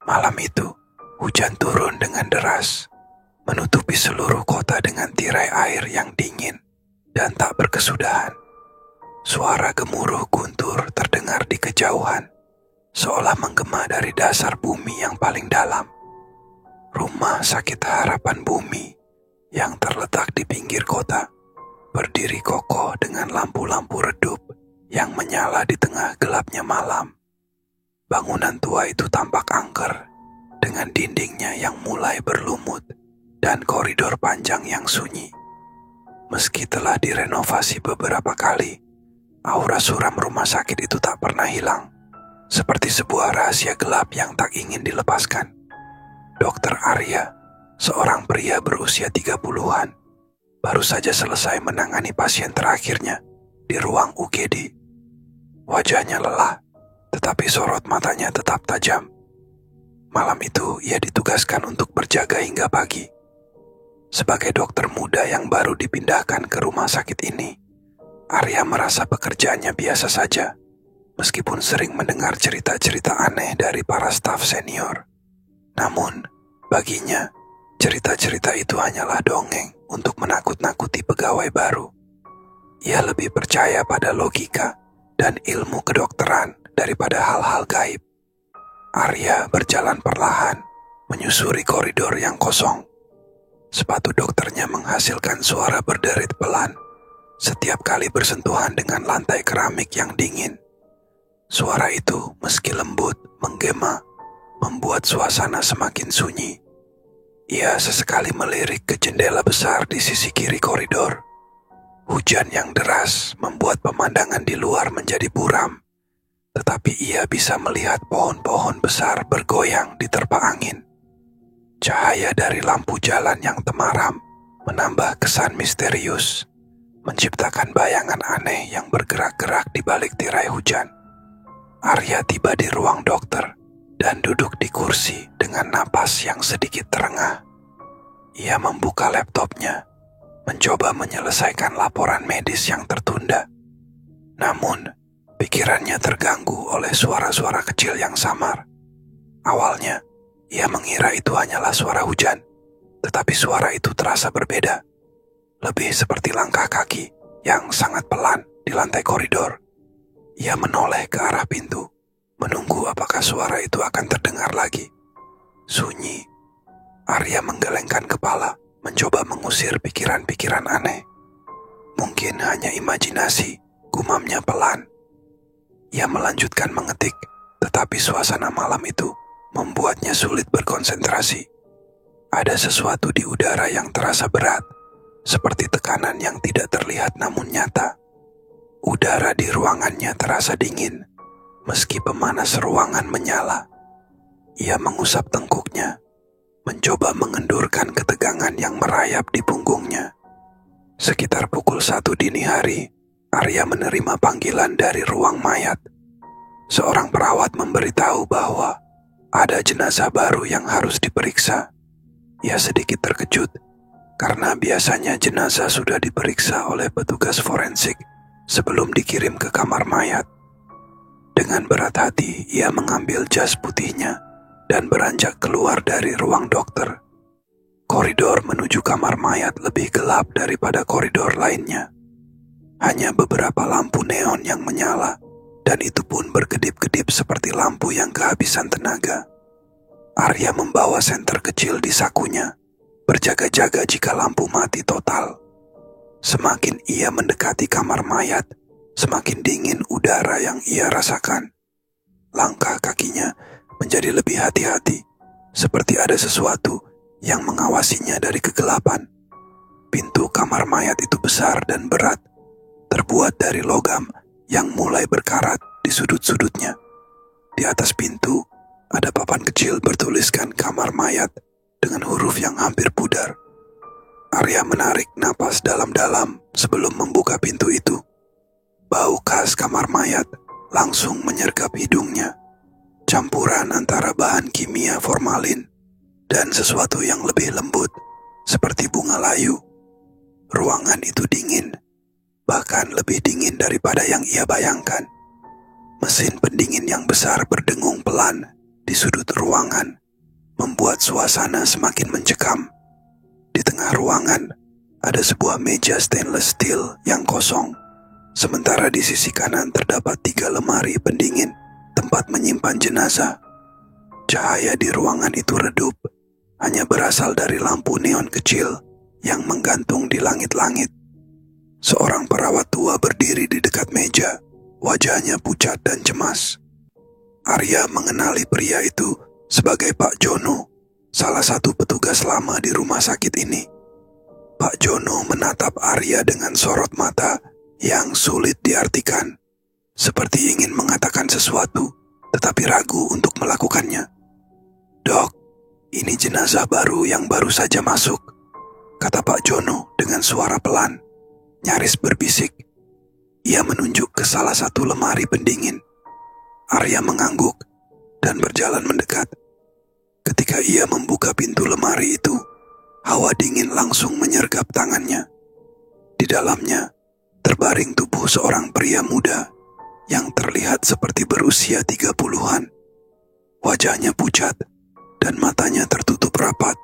Malam itu, hujan turun dengan deras, menutupi seluruh kota dengan tirai air yang dingin dan tak berkesudahan. Suara gemuruh guntur terdengar di kejauhan, seolah menggema dari dasar bumi yang paling dalam. Rumah Sakit Harapan Bumi yang terletak di pinggir kota berdiri kokoh dengan lampu-lampu redup yang menyala di tengah gelapnya malam. Bangunan tua itu tampak angker, dengan dindingnya yang mulai berlumut dan koridor panjang yang sunyi. Meski telah direnovasi beberapa kali, aura suram rumah sakit itu tak pernah hilang, seperti sebuah rahasia gelap yang tak ingin dilepaskan. Dr. Arya, seorang pria berusia 30-an, baru saja selesai menangani pasien terakhirnya di ruang UGD. Wajahnya lelah, tetapi sorot matanya tetap tajam. Malam itu ia ditugaskan untuk berjaga hingga pagi. Sebagai dokter muda yang baru dipindahkan ke rumah sakit ini, Arya merasa pekerjaannya biasa saja, meskipun sering mendengar cerita-cerita aneh dari para staf senior. Namun, baginya, cerita-cerita itu hanyalah dongeng untuk menakut-nakuti pegawai baru. Ia lebih percaya pada logika dan ilmu kedokteran daripada hal-hal gaib. Arya berjalan perlahan, menyusuri koridor yang kosong. Sepatu dokternya menghasilkan suara berderit pelan setiap kali bersentuhan dengan lantai keramik yang dingin. Suara itu, meski lembut, menggema, membuat suasana semakin sunyi. Ia sesekali melirik ke jendela besar di sisi kiri koridor. Hujan yang deras membuat pemandangan di luar menjadi buram, tetapi ia bisa melihat pohon-pohon besar bergoyang diterpa angin. Cahaya dari lampu jalan yang temaram menambah kesan misterius, menciptakan bayangan aneh yang bergerak-gerak di balik tirai hujan. Arya tiba di ruang dokter dan duduk di kursi dengan napas yang sedikit terengah. Ia membuka laptopnya, mencoba menyelesaikan laporan medis yang tertunda. Namun, pikirannya terganggu oleh suara-suara kecil yang samar. Awalnya, ia mengira itu hanyalah suara hujan, tetapi suara itu terasa berbeda. Lebih seperti langkah kaki yang sangat pelan di lantai koridor. Ia menoleh ke arah pintu, menunggu apakah suara itu akan terdengar lagi. Sunyi. Arya menggelengkan kepala, mencoba mengusir pikiran-pikiran aneh. Mungkin hanya imajinasi, gumamnya pelan. Ia melanjutkan mengetik, tetapi suasana malam itu membuatnya sulit berkonsentrasi. Ada sesuatu di udara yang terasa berat, seperti tekanan yang tidak terlihat namun nyata. Udara di ruangannya terasa dingin, meski pemanas ruangan menyala. Ia mengusap tengkuknya, mencoba mengendurkan ketegangan yang merayap di punggungnya. Sekitar pukul 1 dini hari, Arya menerima panggilan dari ruang mayat. Seorang perawat memberitahu bahwa ada jenazah baru yang harus diperiksa. Ia sedikit terkejut, karena biasanya jenazah sudah diperiksa oleh petugas forensik sebelum dikirim ke kamar mayat. Dengan berat hati, ia mengambil jas putihnya dan beranjak keluar dari ruang dokter. Koridor menuju kamar mayat lebih gelap daripada koridor lainnya. Hanya beberapa lampu neon yang menyala, dan itu pun berkedip-kedip seperti lampu yang kehabisan tenaga. Arya membawa senter kecil di sakunya, berjaga-jaga jika lampu mati total. Semakin ia mendekati kamar mayat, semakin dingin udara yang ia rasakan. Langkah kakinya menjadi lebih hati-hati, seperti ada sesuatu yang mengawasinya dari kegelapan. Pintu kamar mayat itu besar dan berat, terbuat dari logam yang mulai berkarat di sudut-sudutnya. Di atas pintu, ada papan kecil bertuliskan kamar mayat dengan huruf yang hampir pudar. Arya menarik napas dalam-dalam sebelum membuka pintu itu. Bau khas kamar mayat langsung menyergap hidungnya. Campuran antara bahan kimia formalin dan sesuatu yang lebih lembut, seperti bunga layu. Ruangan itu dingin, bahkan lebih dingin daripada yang ia bayangkan. Mesin pendingin yang besar berdengung pelan di sudut ruangan membuat suasana semakin mencekam. Di tengah ruangan ada sebuah meja stainless steel yang kosong, sementara di sisi kanan terdapat 3 lemari pendingin tempat menyimpan jenazah. Cahaya di ruangan itu redup, hanya berasal dari lampu neon kecil yang menggantung di langit-langit. Seorang perawat tua berdiri di dekat meja, wajahnya pucat dan cemas. Arya mengenali pria itu sebagai Pak Jono, salah satu petugas lama di rumah sakit ini. Pak Jono menatap Arya dengan sorot mata yang sulit diartikan, seperti ingin mengatakan sesuatu, tetapi ragu untuk melakukannya. "Dok, ini jenazah baru yang baru saja masuk," kata Pak Jono dengan suara pelan, nyaris berbisik. Ia menunjuk ke salah satu lemari pendingin. Arya mengangguk dan berjalan mendekat. Ketika ia membuka pintu lemari itu, hawa dingin langsung menyergap tangannya. Di dalamnya, terbaring tubuh seorang pria muda yang terlihat seperti berusia 30-an. Wajahnya pucat dan matanya tertutup rapat.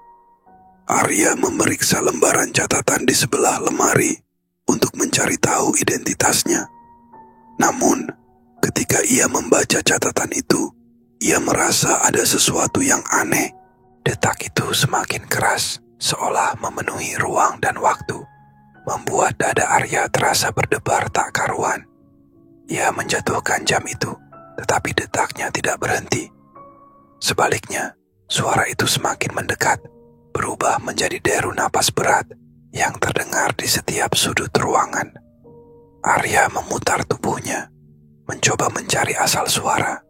Arya memeriksa lembaran catatan di sebelah lemari untuk mencari tahu identitasnya. Namun, ketika ia membaca catatan itu, ia merasa ada sesuatu yang aneh. Detak itu semakin keras, seolah memenuhi ruang dan waktu, membuat dada Arya terasa berdebar tak karuan. Ia menjatuhkan jam itu, tetapi detaknya tidak berhenti. Sebaliknya, suara itu semakin mendekat, berubah menjadi deru napas berat yang terdengar di setiap sudut ruangan. Arya memutar tubuhnya, mencoba mencari asal suara,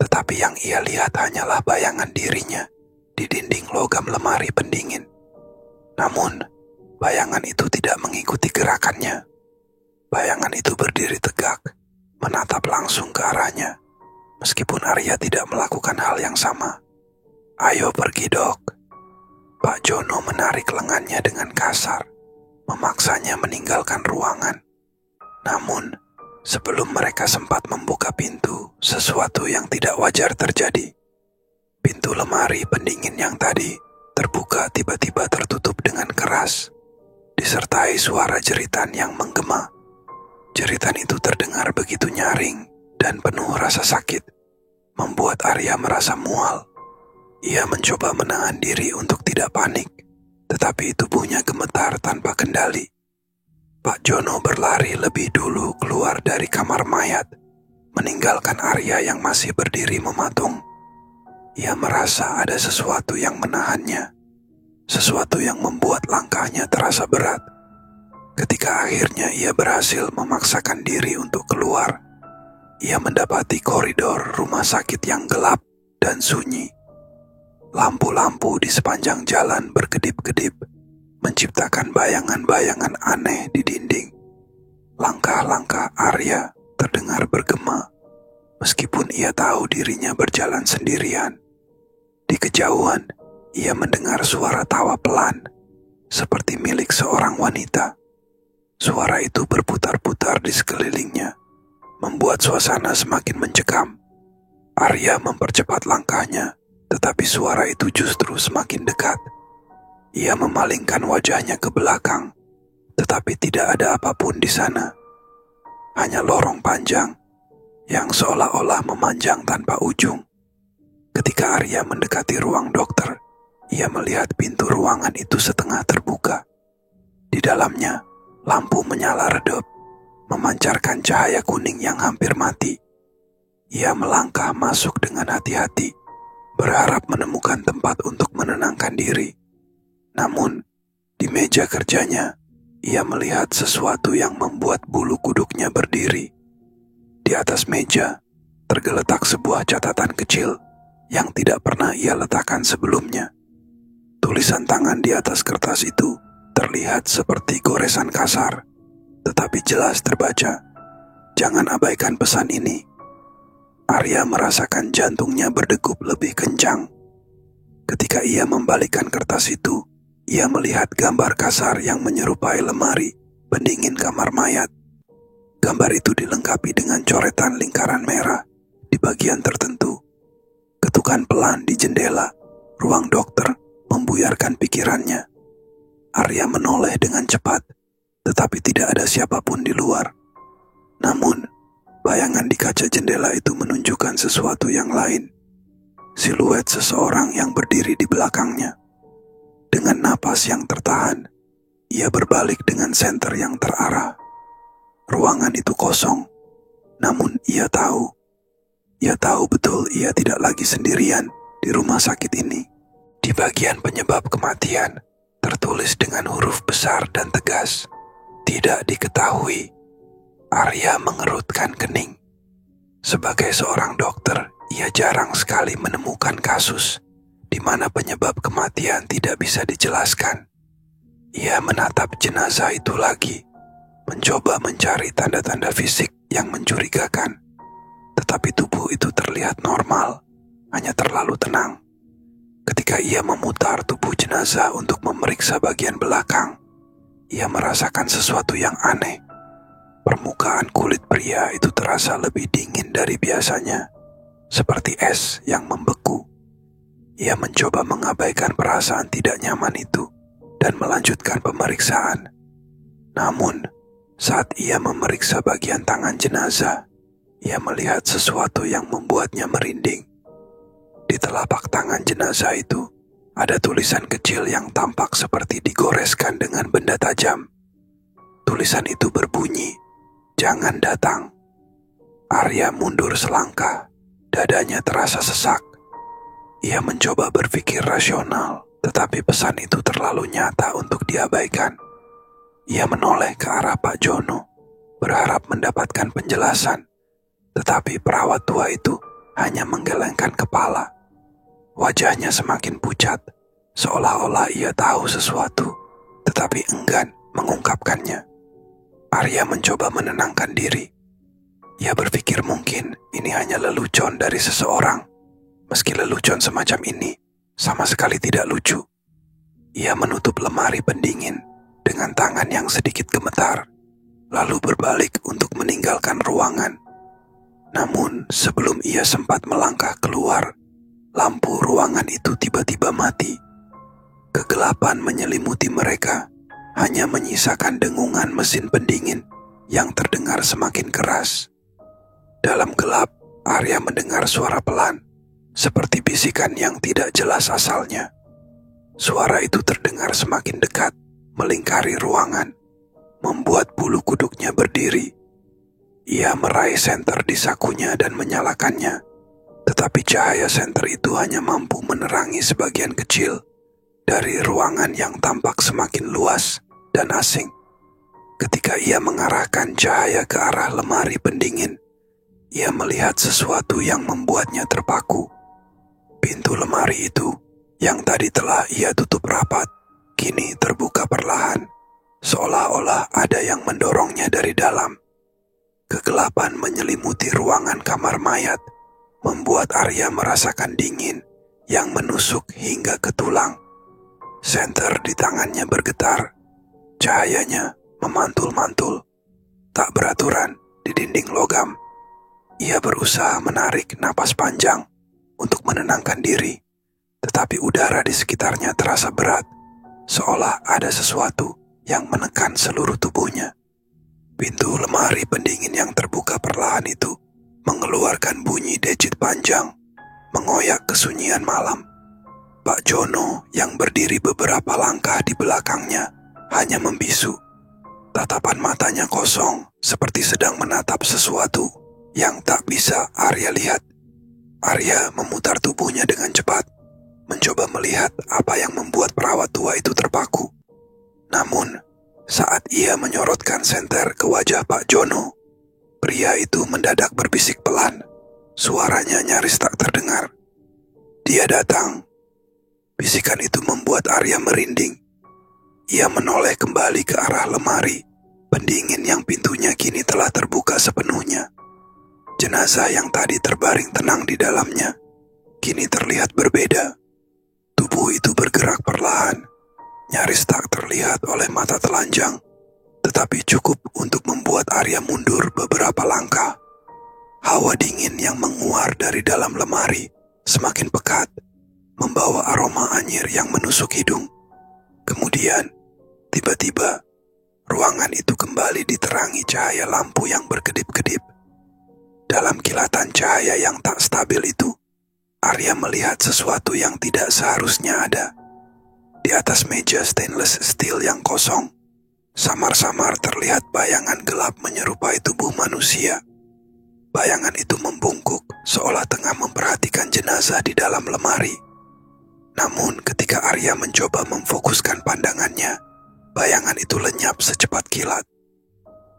tetapi yang ia lihat hanyalah bayangan dirinya di dinding logam lemari pendingin. Namun, bayangan itu tidak mengikuti gerakannya. Bayangan itu berdiri tegak, menatap langsung ke arahnya, meskipun Arya tidak melakukan hal yang sama. "Ayo pergi, Dok." Pak Jono menarik lengannya dengan kasar, memaksanya meninggalkan ruangan. Namun, sebelum mereka sempat membuka pintu, sesuatu yang tidak wajar terjadi. Pintu lemari pendingin yang tadi terbuka tiba-tiba tertutup dengan keras, disertai suara jeritan yang menggema. Jeritan itu terdengar begitu nyaring dan penuh rasa sakit, membuat Arya merasa mual. Ia mencoba menahan diri untuk tidak panik, tetapi tubuhnya gemetar tanpa kendali. Pak Jono berlari lebih dulu keluar dari kamar mayat, meninggalkan Arya yang masih berdiri mematung. Ia merasa ada sesuatu yang menahannya, sesuatu yang membuat langkahnya terasa berat. Ketika akhirnya ia berhasil memaksakan diri untuk keluar, ia mendapati koridor rumah sakit yang gelap dan sunyi. Lampu-lampu di sepanjang jalan berkedip-kedip, menciptakan bayangan-bayangan aneh di dinding. Langkah-langkah Arya terdengar bergema, meskipun ia tahu dirinya berjalan sendirian. Di kejauhan, ia mendengar suara tawa pelan, seperti milik seorang wanita. Suara itu berputar-putar di sekelilingnya, membuat suasana semakin mencekam. Arya mempercepat langkahnya, tetapi suara itu justru semakin dekat. Ia memalingkan wajahnya ke belakang, tetapi tidak ada apapun di sana. Hanya lorong panjang yang seolah-olah memanjang tanpa ujung. Ketika Arya mendekati ruang dokter, ia melihat pintu ruangan itu setengah terbuka. Di dalamnya, lampu menyala redup, memancarkan cahaya kuning yang hampir mati. Ia melangkah masuk dengan hati-hati, berharap menemukan tempat untuk menenangkan diri. Namun, di meja kerjanya, ia melihat sesuatu yang membuat bulu kuduknya berdiri. Di atas meja, tergeletak sebuah catatan kecil yang tidak pernah ia letakkan sebelumnya. Tulisan tangan di atas kertas itu terlihat seperti goresan kasar, tetapi jelas terbaca, "Jangan abaikan pesan ini." Arya merasakan jantungnya berdegup lebih kencang. Ketika ia membalikkan kertas itu, ia melihat gambar kasar yang menyerupai lemari pendingin kamar mayat. Gambar itu dilengkapi dengan coretan lingkaran merah di bagian tertentu. ketukan pelan di jendela ruang dokter membuyarkan pikirannya. Arya menoleh dengan cepat, tetapi tidak ada siapapun di luar. Namun, bayangan di kaca jendela itu menunjukkan sesuatu yang lain. Siluet seseorang yang berdiri di belakangnya. Dengan napas yang tertahan, ia berbalik dengan senter yang terarah. Ruangan itu kosong, namun ia tahu betul ia tidak lagi sendirian di rumah sakit ini. Di bagian penyebab kematian, tertulis dengan huruf besar dan tegas, "Tidak diketahui." Arya mengerutkan kening. Sebagai seorang dokter, ia jarang sekali menemukan kasus di mana penyebab kematian tidak bisa dijelaskan. Ia menatap jenazah itu lagi, mencoba mencari tanda-tanda fisik yang mencurigakan. Tetapi tubuh itu terlihat normal, hanya terlalu tenang. Ketika ia memutar tubuh jenazah untuk memeriksa bagian belakang, ia merasakan sesuatu yang aneh. Permukaan kulit pria itu terasa lebih dingin dari biasanya, seperti es yang membeku. Ia mencoba mengabaikan perasaan tidak nyaman itu dan melanjutkan pemeriksaan. Namun, saat ia memeriksa bagian tangan jenazah, ia melihat sesuatu yang membuatnya merinding. Di telapak tangan jenazah itu, ada tulisan kecil yang tampak seperti digoreskan dengan benda tajam. Tulisan itu berbunyi, "Jangan datang." Arya mundur selangkah, dadanya terasa sesak. Ia mencoba berpikir rasional, tetapi pesan itu terlalu nyata untuk diabaikan. Ia menoleh ke arah Pak Jono, berharap mendapatkan penjelasan, tetapi perawat tua itu hanya menggelengkan kepala. Wajahnya semakin pucat, seolah-olah ia tahu sesuatu, tetapi enggan mengungkapkannya. Arya mencoba menenangkan diri. Ia berpikir mungkin ini hanya lelucon dari seseorang. Meski lelucon semacam ini sama sekali tidak lucu. Ia menutup lemari pendingin dengan tangan yang sedikit gemetar, lalu berbalik untuk meninggalkan ruangan. Namun sebelum ia sempat melangkah keluar, lampu ruangan itu tiba-tiba mati. Kegelapan menyelimuti mereka, hanya menyisakan dengungan mesin pendingin yang terdengar semakin keras. Dalam gelap, Arya mendengar suara pelan, seperti bisikan yang tidak jelas asalnya. Suara itu terdengar semakin dekat, melingkari ruangan, membuat bulu kuduknya berdiri. Ia meraih senter di sakunya dan menyalakannya, tetapi cahaya senter itu hanya mampu menerangi sebagian kecil dari ruangan yang tampak semakin luas dan asing. Ketika ia mengarahkan cahaya ke arah lemari pendingin, ia melihat sesuatu yang membuatnya terpaku. Pintu lemari itu, yang tadi telah ia tutup rapat, kini terbuka perlahan, seolah-olah ada yang mendorongnya dari dalam. Kegelapan menyelimuti ruangan kamar mayat, membuat Arya merasakan dingin yang menusuk hingga ke tulang. Senter di tangannya bergetar, cahayanya memantul-mantul, tak beraturan di dinding logam. Ia berusaha menarik napas panjang untuk menenangkan diri, tetapi udara di sekitarnya terasa berat, seolah ada sesuatu yang menekan seluruh tubuhnya. Pintu lemari pendingin yang terbuka perlahan itu mengeluarkan bunyi dejit panjang, mengoyak kesunyian malam. Pak Jono yang berdiri beberapa langkah di belakangnya hanya membisu. Tatapan matanya kosong, seperti sedang menatap sesuatu yang tak bisa Arya lihat. Arya memutar tubuhnya dengan cepat, mencoba melihat apa yang membuat perawat tua itu terpaku. Namun, saat ia menyorotkan senter ke wajah Pak Jono, pria itu mendadak berbisik pelan. Suaranya nyaris tak terdengar. "Dia datang." Bisikan itu membuat Arya merinding. Ia menoleh kembali ke arah lemari pendingin yang pintunya kini telah terbuka sepenuhnya. Jenazah yang tadi terbaring tenang di dalamnya kini terlihat berbeda. Tubuh itu bergerak perlahan, nyaris tak terlihat oleh mata telanjang, tetapi cukup untuk membuat Arya mundur beberapa langkah. Hawa dingin yang menguar dari dalam lemari semakin pekat, membawa aroma anyir yang menusuk hidung. Kemudian, tiba-tiba, ruangan itu kembali diterangi cahaya lampu yang berkedip-kedip. Dalam kilatan cahaya yang tak stabil itu, Arya melihat sesuatu yang tidak seharusnya ada. Di atas meja stainless steel yang kosong, samar-samar terlihat bayangan gelap menyerupai tubuh manusia. Bayangan itu membungkuk seolah tengah memperhatikan jenazah di dalam lemari. Namun ketika Arya mencoba memfokuskan pandangannya, bayangan itu lenyap secepat kilat.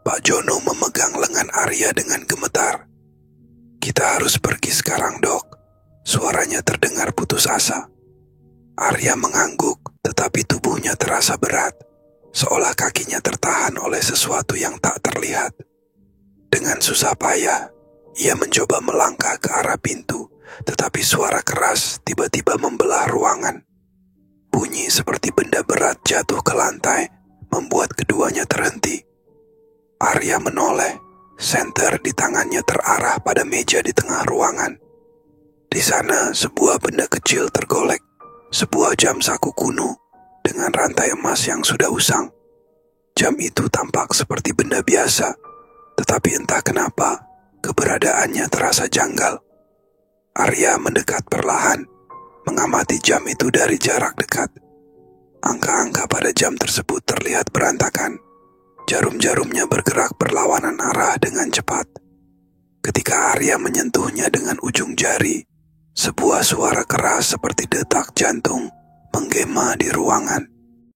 Pak Jono memegang lengan Arya dengan gemetar. "Kita harus pergi sekarang, Dok." Suaranya terdengar putus asa. Arya mengangguk, tetapi tubuhnya terasa berat, seolah kakinya tertahan oleh sesuatu yang tak terlihat. Dengan susah payah, ia mencoba melangkah ke arah pintu, tetapi suara keras tiba-tiba membelah ruangan. Bunyi seperti benda berat jatuh ke lantai, membuat keduanya terhenti. Arya menoleh, senter di tangannya terarah pada meja di tengah ruangan. Di sana sebuah benda kecil tergolek, sebuah jam saku kuno dengan rantai emas yang sudah usang. Jam itu tampak seperti benda biasa, tetapi entah kenapa keberadaannya terasa janggal. Arya mendekat perlahan, mengamati jam itu dari jarak dekat. Angka-angka pada jam tersebut terlihat berantakan. Jarum-jarumnya bergerak berlawanan arah dengan cepat. Ketika Arya menyentuhnya dengan ujung jari, sebuah suara keras seperti detak jantung menggema di ruangan.